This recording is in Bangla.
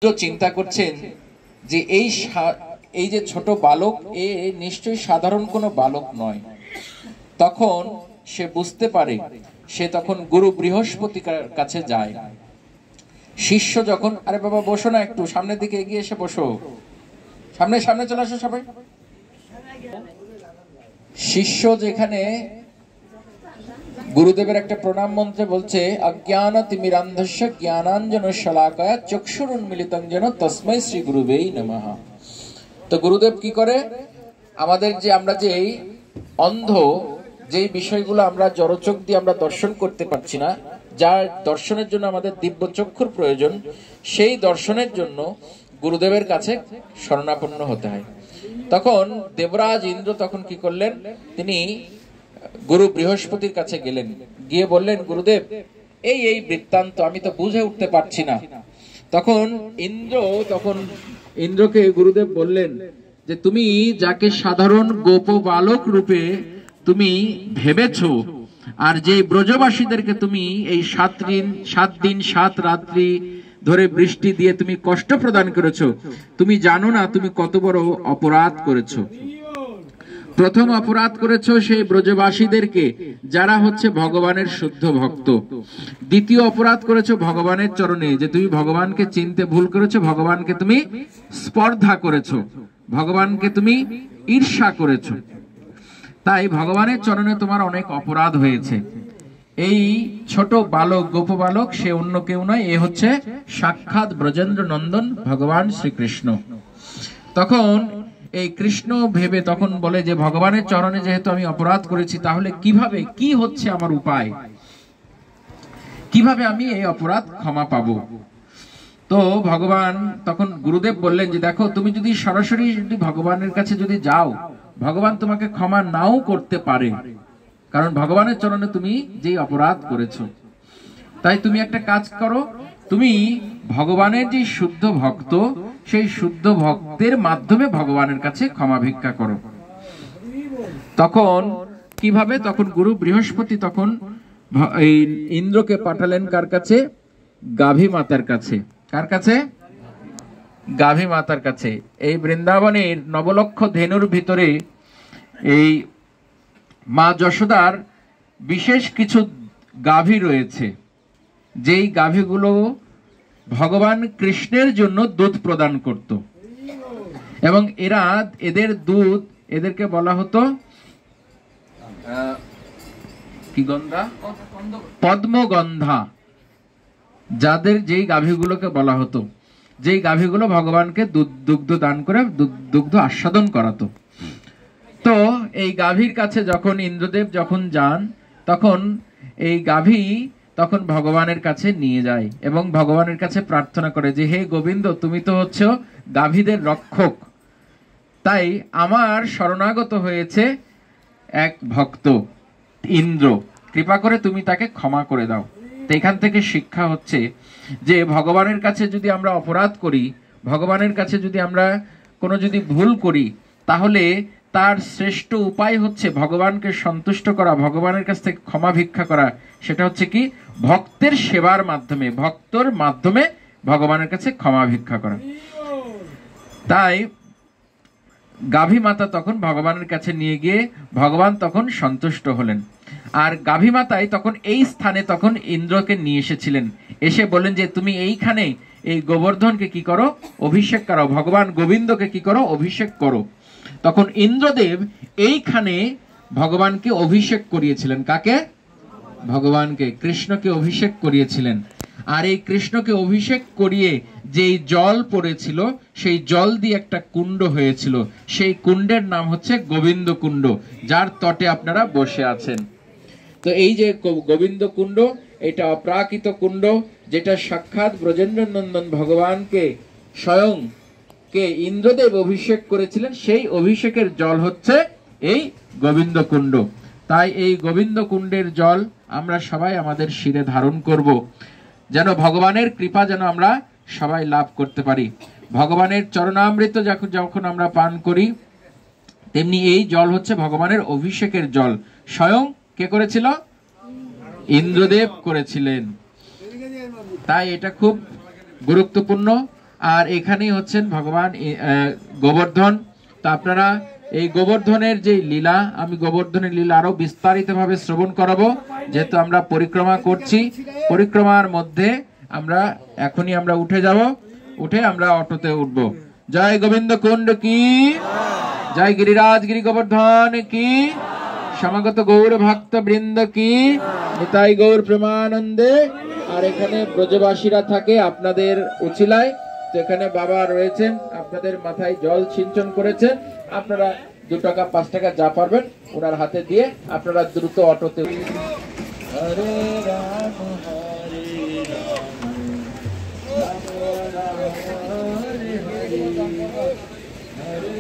চিন্তা করছেন যে এই যে ছোট বালক এ নিশ্চয়ই সাধারণ কোনো বালক নয়। তখন সে বুঝতে পারে, সে তখন গুরু বৃহস্পতির কাছে যায়। শিষ্য যখন, আরে বাবা বসো না, একটু সামনের দিকে এগিয়ে এসে বসো, সামনে সামনে চলে আসো সবাই। শিষ্য যেখানে গুরুদেবের একটা প্রণাম মন্ত্রে বলছে, অজ্ঞান তিমিরান্ধস্য জ্ঞানাঞ্জন শলাকায়া চক্ষুরুন্মিলিতং যেন তস্मै শ্রী গুরুবেই নমঃ। তো গুরুদেব কি করে, আমাদের যে আমরা যে অন্ধ, যেই বিষয়গুলো আমরা জড়চোখ দিয়ে আমরা দর্শন করতে পারছি না, যার দর্শনের জন্য আমাদের দিব্য চক্ষুর প্রয়োজন, সেই দর্শনের জন্য গুরুদেবের কাছে শরণাপন্ন হতে হয়। তখন দেবরাজ ইন্দ্র তখন কি করলেন, তিনি গুরু বৃহস্পতির কাছে গেলেন, গিয়ে বললেন, গুরুদেব এই এই বৃত্তান্ত আমি তো বুঝে উঠতে পারছি না। তখন ইন্দ্রকে গুরুদেব বললেন যে তুমি যাকে সাধারণ গোপ বালক রূপে তুমি ভেবেছো, আর যে ব্রজবাসীদেরকে তুমি এই 7 দিন 7 রাত্রি ধরে বৃষ্টি দিয়ে তুমি কষ্ট প্রদান করেছো, তুমি জানো না তুমি কত বড় অপরাধ করেছো। প্রথম অপরাধ করেছো সেই ব্রজবাসীদেরকে, যারা হচ্ছে ভগবানের শুদ্ধ ভক্ত। দ্বিতীয় অপরাধ করেছো ভগবানের চরণে, যে তুমি ভগবানকে চিনতে ভুল করেছো, ভগবানকে তুমি স্পর্ধা করেছো, ভগবানকে তুমি ঈর্ষা করেছো। তাই ভগবানের চরণে তোমার অনেক অপরাধ হয়েছে। এই ছোট বালক, গোপ বালক, সে অন্য কেউ নয়, এ হচ্ছে সাক্ষাৎ ব্রজেন্দ্র নন্দন ভগবান শ্রীকৃষ্ণ। তখন এই কৃষ্ণ ভেবে তখন বলে যে ভগবানের চরণে যেহেতু আমি অপরাধ করেছি, তাহলে কিভাবে, কি হচ্ছে আমার উপায়, কিভাবে আমি এই অপরাধ ক্ষমা পাবো। তো ভগবান তখন গুরুদেব বললেন যে দেখো, তুমি যদি সরাসরি যদি ভগবানের কাছে যদি যাও, ভগবান তোমাকে ক্ষমা নাও করতে পারে, কারণ ভগবানের চরণে তুমি যেই অপরাধ করেছো। তাই তুমি একটা কাজ করো, তুমি ভগবানের যে শুদ্ধ ভক্ত, সেই শুদ্ধ ভক্তের মাধ্যমে ভগবানের কাছে ক্ষমা ভিক্ষা করো। তখন কিভাবে, তখন গুরু বৃহস্পতি তখন এই ইন্দ্রকে পাঠালেন কার কাছে, গাভী মাতার কাছে। কার কাছে? গাভী মাতার কাছে। এই বৃন্দাবনের 9 লক্ষ ধেনুর ভিতরে এই মা যশোদার বিশেষ কিছু গাভী রয়েছে, যেই গাভীগুলো ভগবান কৃষ্ণের জন্য দুধ প্রদান করত, এবং এদের দুধ, এদেরকে বলা হতো কি গন্ধা, পদ্মগন্ধা। যাদের যেই গাভীগুলোকে বলা হতো, যেই গাভীগুলো ভগবানকে দুগ্ধ দান করে দুগ্ধ আস্বাদন করাতো। তো এই গাভীর কাছে যখন ইন্দ্রদেব যখন যান, তখন এই গাভী তখন ভগবানের কাছে নিয়ে যায় এবং ভগবানের কাছে প্রার্থনা করে যে হে গোবিন্দ, তুমি তো হচ্ছ গাভীদের রক্ষক, তাই আমার শরণাগত হয়েছে এক ভক্ত ইন্দ্র, কৃপা করে তুমি তাকে ক্ষমা করে দাও। তো এখান থেকে শিক্ষা হচ্ছে যে ভগবানের কাছে যদি আমরা অপরাধ করি, ভগবানের কাছে যদি আমরা কোনো যদি ভুল করি, তাহলে তার শ্রেষ্ঠ উপায় হচ্ছে ভগবানকে সন্তুষ্ট করা, ভগবানের কাছ থেকে ক্ষমা ভিক্ষা করা। সেটা হচ্ছে কি, ভক্তের সেবার মাধ্যমে, ভক্তর মাধ্যমে ভগবানের কাছে ক্ষমা ভিক্ষা করা। তাই গাভী মাতা তখন ভগবানের কাছে নিয়ে গিয়ে ভগবান তখন সন্তুষ্ট হলেন। আর গাভী মাতাই তখন এই স্থানে তখন ইন্দ্রকে নিয়ে এসেছিলেন, এসে বলেন যে তুমি এইখানে এই গোবর্ধনকে কি করো, অভিষেক করো, ভগবান গোবিন্দকে কি করো, অভিষেক করো। তখন ইন্দ্রদেব এইখানে ভগবানকে অভিষেক করিয়েছিলেন। কাকে? ভগবানকে, কৃষ্ণকে অভিষেক করিয়েছিলেন। আর এই কৃষ্ণকে অভিষেক করিয়ে যেই জল পড়েছিল, সেই জল দিয়ে একটা কুণ্ড হয়েছিল, সেই কুণ্ডের নাম হচ্ছে গোবিন্দ কুণ্ড, যার তটে আপনারা বসে আছেন। তো এই যে গোবিন্দ কুণ্ড, এটা অপ্রাকৃত কুণ্ড, যেটা সাক্ষাৎ ব্রজেন্দ্র নন্দন ভগবানকে স্বয়ং কে ইন্দ্রদেব অভিষেক করেছিলেন, সেই অভিষেকের জল হচ্ছে এই গোবিন্দ কুণ্ড। তাই এই গোবিন্দ কুণ্ডের জল আমরা সবাই আমাদের শিরে ধারণ করব, যেন ভগবানের কৃপা যেন আমরা সবাই লাভ করতে পারি। ভগবানের চরণামৃত যখন আমরা পান করি, তেমনি এই জল হচ্ছে ভগবানের অভিষেকের জল। স্বয়ং কে করেছিল? ইন্দ্রদেব করেছিলেন। তাই এটা খুব গুরুত্বপূর্ণ। আর এখানেই হচ্ছেন ভগবান গোবর্ধন। তো আপনারা এই গোবর্ধনের যে লীলা, আমি গোবর্ধনের লীলা আরো বিস্তারিতভাবে শ্রবণ করাবো, যেহেতু আমরা পরিক্রমা করছি। পরিক্রমার মধ্যে আমরা এখনই আমরা উঠে যাব, উঠে আমরা অটোতে উঠবো। জয় গোবিন্দ কুণ্ড কি, জয় গিরিরাজ গিরি গোবর্ধন কি, সমাগত গৌর ভক্ত বৃন্দ কি, নিতাই গৌর প্রেমানন্দে। আর এখানে ব্রজবাসীরা থাকে আপনাদের উচিলায়, তো এখানে বাবা রয়েছেন, আপনাদের মাথায় জল সিঞ্চন করেছেন। আপনারা 2 টাকা 5 টাকা যা পারবেন ওনার হাতে দিয়ে আপনারা দ্রুত অটোতে। হরে রাম হরে রাম, রাম রাম হরে হরে, হরে